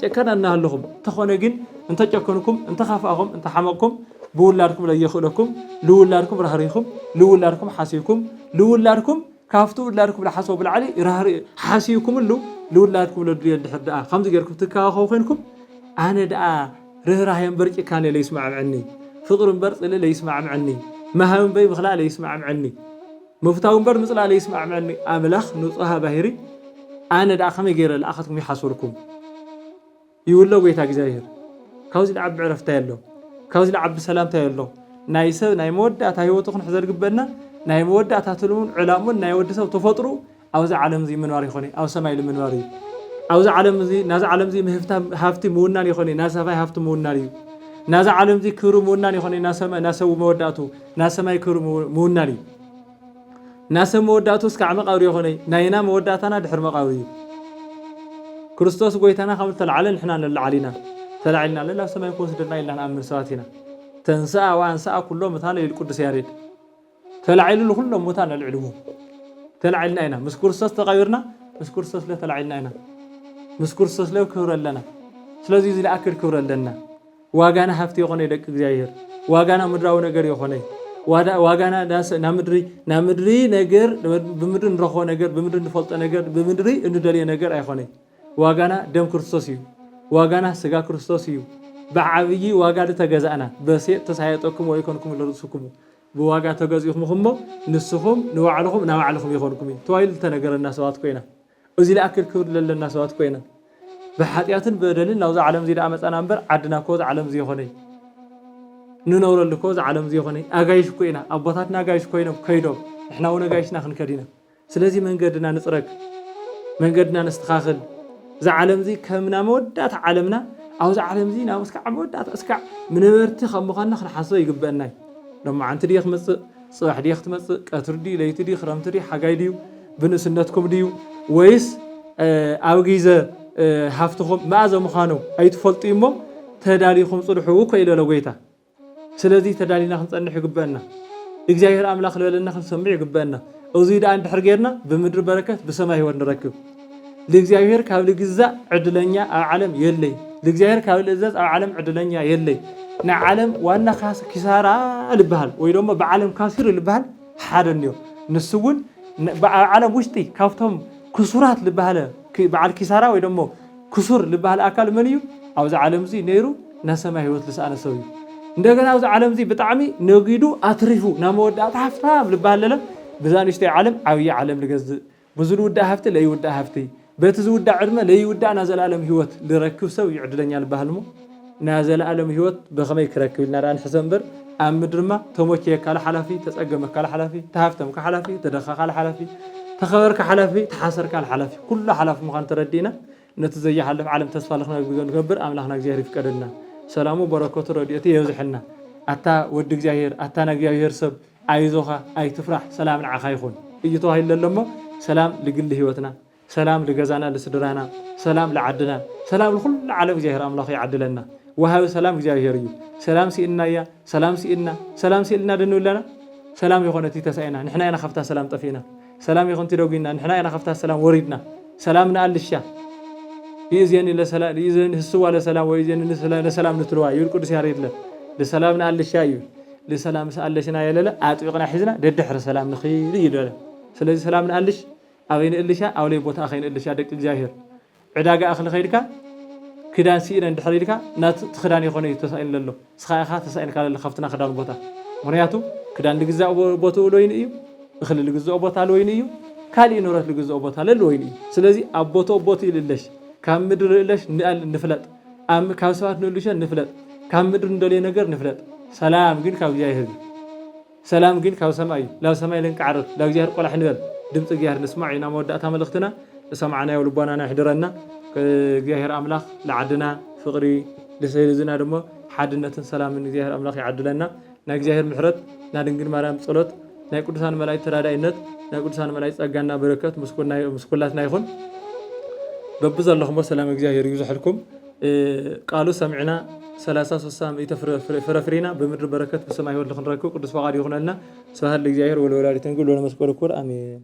شكرنا هلهم تخونجين أنت تجكنكم أنت خافهم أنت حماكم بولاركم لا يخلكم لولاركم رهريكم لولاركم حاسيكم لولاركم كافتو لولاركم لحسوا بالعلي رهري حاسيكم لولاركم لدري الحد خمس جركم تكاخو خينكم أنا دا رهراهيم برج كان اللي يسمع عني فطر برز اللي يسمع عني ما هم بي بخلال يسمع عني مفتاون بر مثل عليه يسمع عني أملاخ نصها باهري أنا دا خمي غير الأخذكم يحاسوركم يقول له بيتك زاهر كاوز العب عرفته له كاوز العب سلامته له نايسه ناي مودة تهيوتكم حذر قبلنا ناي مودة تاتلون علامون ناي ودسه تفطروا أو ز عالم زي منواري خوني أو سماي لمنواري أو ز عالم زي ناز عالم زي هافتي موناري خوني ناس هاي هافت موناري ناز عالم زي كرو موناري خوني ناس موداتو ناس سماي كرو موناري ناس موداتو اسك عمق أوري خوني ناينا موداتنا دحر مقاوري كريستوس قويتنا خمل تلعلن إحنا للعلينا تلعلنا لله سما يكون سدنا إلا نأمر سواتنا تنسى وانسى كلهم مثال القدس ياريد تلعلن كلهم مثال العلوم تلعلنا هنا مس كريستوس تغيرنا مس كريستوس لا تلعلنا هنا مس كريستوس لا كبر لنا سلازي زي الأكل كبر لنا واجانا هفتي خوني دك زاير واجانا مدراو نجار يخوني واجانا ناس نامدري نجار بمدر نرخو نجار بمدر نفلت نجار بمدري إنه دليل نجار أيخوني واجانا دم كريستوسيو واجانا سجا كريستوسيو بعبيي واجانا تجزأنا بس تسعيتكم ويكونكم لرسكم بواجا تجزئكم هم نسهم نوعلهم يخونكم تويل تنجر الناس وات كوينا وزي الأكل كور للناس وات كوينا بحاتيات بدلنا لو عالم زي أمس أنا أمبر عدنا كوز عالم زي خوني ننور الكوز عالم زي خوني أجايش كوينا أبوتاتنا أجايش كوينا كيدو إحنا ونا جايشنا خن كدينا سلازي من قدنا نترك من قدنا نستخاخل ذا عالم زي كمنا مودات عالمنا أو ذا عالم زي نامسك عمودات أسكع من مرتي خمخنا خن حصو يقبلنا لما عن تريخ مس صباح ديخ تمس قطر دي ليت دي خرم تري حاجاي ديو بنسنتكم ديو ويس أوجيزة هافتكم ما زو مخانو أي تفلطيمو تداريكم صلحوا كيلو لويتا سلازي تدارينا خنصنح يقبلنا እግዚአብሔር አምላክ ለለና خنسمع يقبلنا أزيد عند حرجرنا بمدر بركة بسماء هو نركب لإግዚአብሔር ካብ ልግዛእ ዕድለኛ ኣብ ዓለም የለይ لإግዚአብሔር ካብ ልእዘዝ ኣብ ዓለም ዕድለኛ የለይ ንዓለም ዋና ኪሳራ ልበሃል ወይ ደሞ ብዓለም ካሲር ልበሃል ሓደ እንዮ ንሱ እውን ብዓለም ውሽጢ ካብቶም ክሱራት ልበሃል በዓል ኪሳራ ወይ ደሞ ክሱር ልበሃል ኣካል መን እዩ ኣብዚ ዓለም እዚ ነይሩ ናይ ሰማይ ህይወት ልስኣነ ሰብ እዩ እንደገና ኣብዚ ዓለም እዚ ብጣዕሚ ነጊዱ ኣትሪፉ ናብ መወዳእታ ሃፍታም ልበሃል ለለ ብዛ ንእሽተይ ዓለም ዓብዪ ዓለም ልገዝእ ብዙ ልውዳእ ሃፍቲ ለይውዳእ ሃፍቲ بيت زود عرمة لا يودعنا زل عالم هوت لركب سوي عدلنا البهلمو نازل عالم هوت بخمي كركب نران حسنبر أم مدرما توموكي كلا حلفي تسأجم كلا حلفي تهفتم كحلفي تدخل كلا حلفي تخبر كحلفي تحاسر كلا حلفي كل حلف مخان تردينا نتزي حلف عالم تصفالخنا نقبر أملاخنا جزيري في كرنا سلامو بركة رديتي يوزحنا أتا ودك جاهير أتا نجاهير سب أيزوها أي تفرح سلام عخايخون يجتوها إلا لما سلام لقل هوتنا سلام لجزانا لسدرانا سلام لعدنا سلام لكل عالم جاهر أملاخ يعدلنا وهذا سلام جاهري سلام سئلنا يا سلام سئلنا دنو لنا سلام يخون تيتسعنا نحن أنا خفتها سلام طفينا سلام يخون تروقينا نحن أنا خفتها سلام وردنا سلامنا للشاه يزين إلى سلام يزين السوا لسلام ويزين لسلام نتلوها يقول قدس ياريد له لسلامنا للشاه لسلام سألشنا يا لا أتوقنا حزنا ددحر سلام نخير يدله سلام سلامنا للش أغين إلشا أو لي بوت أخين إلشا دك الجاهر عداقة أخل خيرك كدان سيرا دحريرك نات تخداني خوني تسائل لله سخايخا تسائل كلا اللي خفتنا خدان بوتا مرياتو كدان لجزاء بوتو لوين إيو أخل لجزاء بوتا لوين إيو كالي نورات لجزاء بوتا لوين إيو سلازي أبوتو بوتي للش كم مدر للش نفلت أم كاسوات نلشا نفلت كم مدر ندولي نجر نفلت سلام قل كاو جاهر سلام جين كاو سماي لا سماي لين كعرف لا جيهر قول حنبل دمت جيهر نسمعنا مودعتها ملختنا سمعنا ولبنا نحضرنا جيهر أملاخ لعدنا فقري لسيرزنا دمو حدنا سلام من جيهر أملاخ يعدلنا نجيهر محرت نادنجر مرام صلوت نايقول سان ملاي تراداينت نايقول سان ملاي ጸጋና በረከት مسكولاتنا يخون ببز اللهم سلام جيهر يزحلكم قالوا سمعنا 33 يتفرفرينا بمدر بركات بسماء والله نركو قدس فقاد يخوننا سهل لجيهر والولاد تنقول ولا مسكول كور امين